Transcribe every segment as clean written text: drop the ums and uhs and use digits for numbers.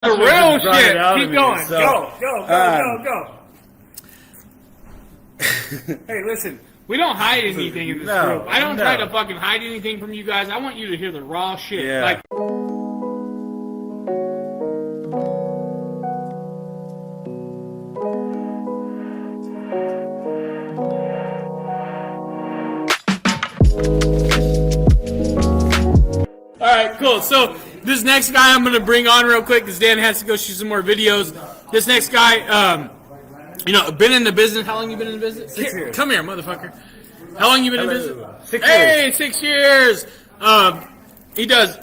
The real shit. Keep going. So, go. Hey, listen. We don't hide anything in this group. I don't try to fucking hide anything from you guys. I want you to hear the raw shit. Yeah. Like. All right, cool. So this next guy I'm gonna bring on real quick because Dan has to go shoot some more videos. This next guy, been in the business. How long you been in the business? 6 years. Come here, motherfucker. How long you been in business? 6 years. Hey, 6 years. He does,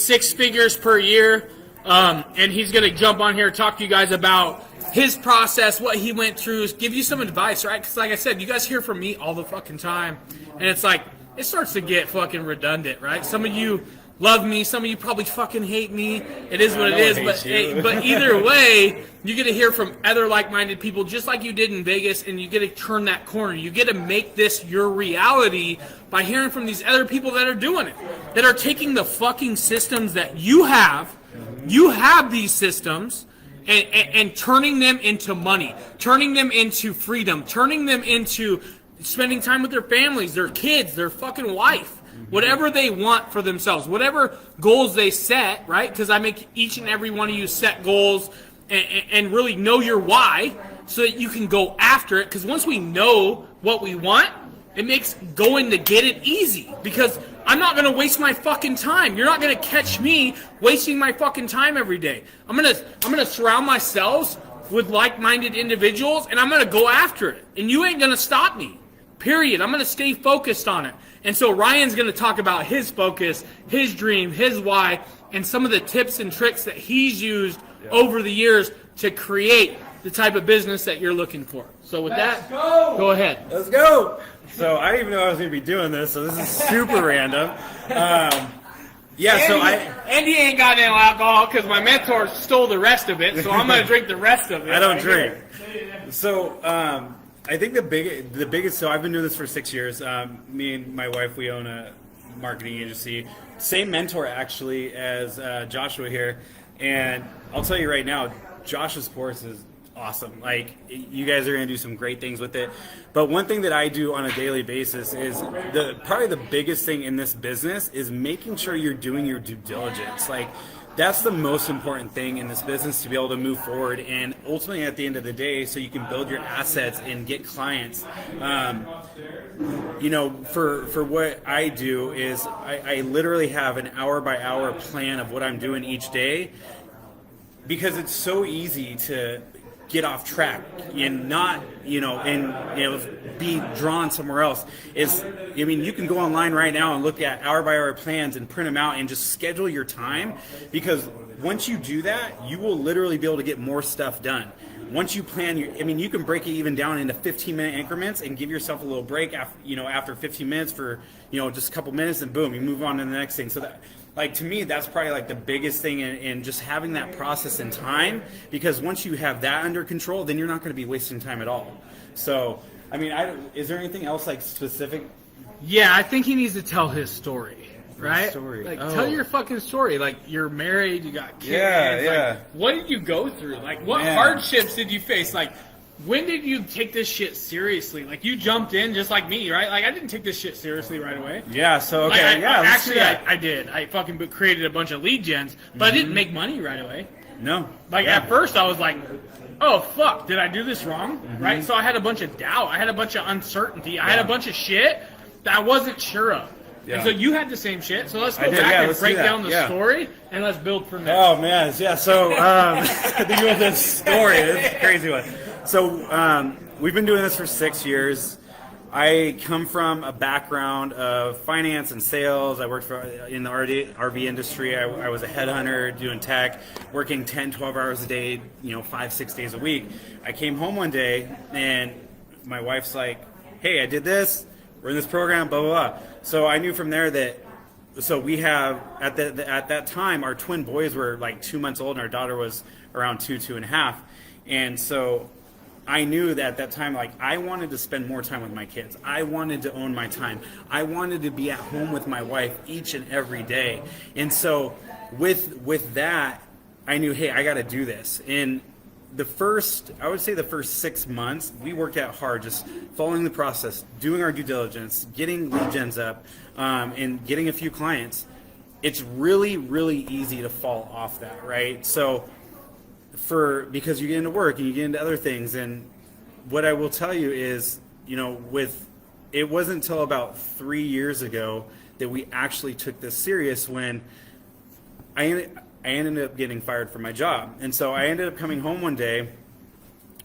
6 figures per year. And he's gonna jump on here and talk to you guys about his process, what he went through, give you some advice, right? Because like I said, you guys hear from me all the fucking time, and it's like it starts to get fucking redundant, right? Some of you love me, some of you probably fucking hate me. It is what it is, but either way, you get to hear from other like-minded people, just like you did in Vegas, and you get to turn that corner. You get to make this your reality by hearing from these other people that are doing it, that are taking the fucking systems that you have. You have these systems. And turning them into money, turning them into freedom, turning them into spending time with their families, their kids, their fucking wife, whatever they want for themselves, whatever goals they set, right? Because I make each and every one of you set goals and really know your why so that you can go after it. Because once we know what we want, it makes going to get it easy. Because I'm not going to waste my fucking time. You're not going to catch me wasting my fucking time every day. I'm going to surround myself with like-minded individuals, and I'm going to go after it. And you ain't going to stop me. Period. I'm going to stay focused on it. And so Ryan's going to talk about his focus, his dream, his why, and some of the tips and tricks that he's used over the years to create the type of business that you're looking for. So with go ahead. Let's go. So I didn't even know I was going to be doing this, so this is super random. Andy ain't got no alcohol because my mentor stole the rest of it, so I'm going to drink the rest of it. I don't drink. So I think the biggest, so I've been doing this for 6 years. Me and my wife, we own a marketing agency. Same mentor, actually, as Joshua here. And I'll tell you right now, Josh's course is awesome. Like, you guys are going to do some great things with it. But one thing that I do on a daily basis is probably the biggest thing in this business is making sure you're doing your due diligence. Like, that's the most important thing in this business, to be able to move forward and ultimately at the end of the day, so you can build your assets and get clients. For what I do is I literally have an hour by hour plan of what I'm doing each day, because it's so easy to get off track and not, be drawn somewhere else. You can go online right now and look at hour by hour plans and print them out and just schedule your time, because once you do that, you will literally be able to get more stuff done. Once you plan you can break it even down into 15-minute increments and give yourself a little break after 15 minutes for, just a couple minutes, and boom, you move on to the next thing. So that, like, to me, that's probably like the biggest thing in just having that process and time, because once you have that under control, then you're not going to be wasting time at all. So, is there anything else like specific? Yeah, I think he needs to tell his story, right? Story. Tell your fucking story. Like, you're married, you got kids. Yeah. Like, what did you go through? Like, what hardships did you face? Like, when did you take this shit seriously? Like, you jumped in just like me, right? Like, I didn't take this shit seriously right away. Yeah, so, okay, I did. I fucking created a bunch of lead gens, but I didn't make money right away. No. Like, at first, I was like, oh, fuck, did I do this wrong? Right? So I had a bunch of doubt. I had a bunch of uncertainty. I had a bunch of shit that I wasn't sure of. Yeah. And so you had the same shit. So let's go back and break down the story, and let's build from there. Oh, man. Yeah, so I think you have this story. It's a crazy one. So we've been doing this for 6 years. I come from a background of finance and sales. I worked in the RV industry. I was a headhunter doing tech, working 10, 12 hours a day, 5, 6 days a week. I came home one day, and my wife's like, hey, I did this. We're in this program, blah, blah, blah. So I knew from there we have, at that time, our twin boys were like 2 months old, and our daughter was around 2.5. And so I knew that at that time, like, I wanted to spend more time with my kids. I wanted to own my time. I wanted to be at home with my wife each and every day. And so with that, I knew, hey, I got to do this. And I would say the first 6 months, we worked out hard, just following the process, doing our due diligence, getting lead gens up, and getting a few clients. It's really, really easy to fall off that, right? So because you get into work and you get into other things. And what I will tell you is, it wasn't until about 3 years ago that we actually took this serious, when I ended up getting fired from my job. And so I ended up coming home one day,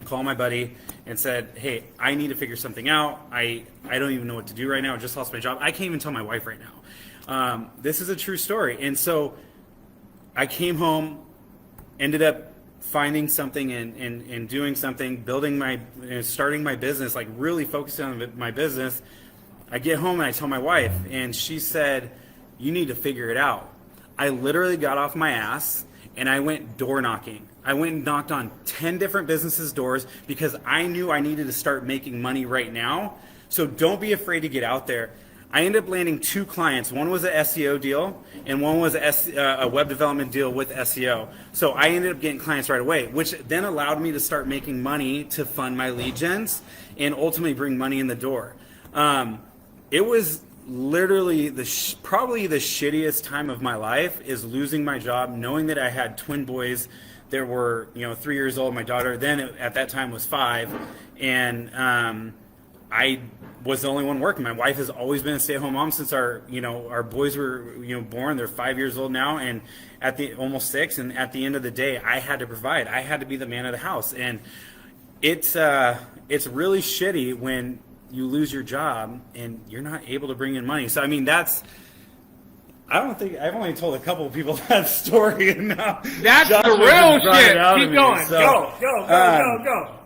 called my buddy and said, hey, I need to figure something out. I don't even know what to do right now. I just lost my job. I can't even tell my wife right now. This is a true story. And so I came home, ended up finding something and doing something, starting my business, like really focusing on my business. I get home and I tell my wife, and she said, you need to figure it out. I literally got off my ass and I went door knocking. I went and knocked on 10 different businesses' doors because I knew I needed to start making money right now. So don't be afraid to get out there. I ended up landing 2 clients. One was an SEO deal and one was a web development deal with SEO. So I ended up getting clients right away, which then allowed me to start making money to fund my lead gens and ultimately bring money in the door. It was literally probably the shittiest time of my life, is losing my job, knowing that I had twin boys that were 3 years old. My daughter then at that time was 5, and I was the only one working. My wife has always been a stay-at-home mom since our boys were born. They're 5 years old now, and almost 6. And at the end of the day, I had to provide. I had to be the man of the house, and it's really shitty when you lose your job and you're not able to bring in money. So I mean, I don't think I've only told a couple of people that story, and now that's Joshua the real just brought it shit. out Keep of me. going. So, Go.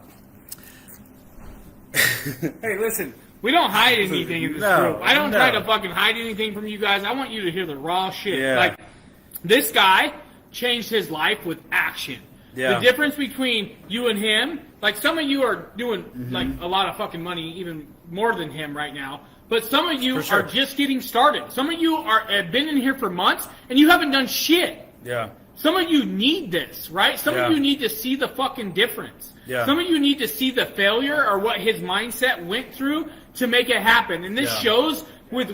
Hey, listen. We don't hide anything in this No, group. I don't no. try to fucking hide anything from you guys. I want you to hear the raw shit. Yeah. Like, this guy changed his life with action. Yeah. The difference between you and him, like some of you are doing like a lot of fucking money, even more than him right now. But some of you For sure. are just getting started. Some of you have been in here for months and you haven't done shit. yeah. Some of you need this, right? Some Yeah. of you need to see the fucking difference. Yeah. Some of you need to see the failure or what his mindset went through to make it happen. And this Yeah. shows with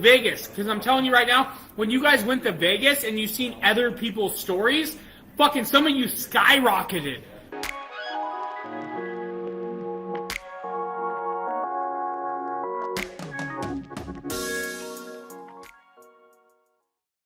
Vegas. Because I'm telling you right now, when you guys went to Vegas and you've seen other people's stories, fucking some of you skyrocketed.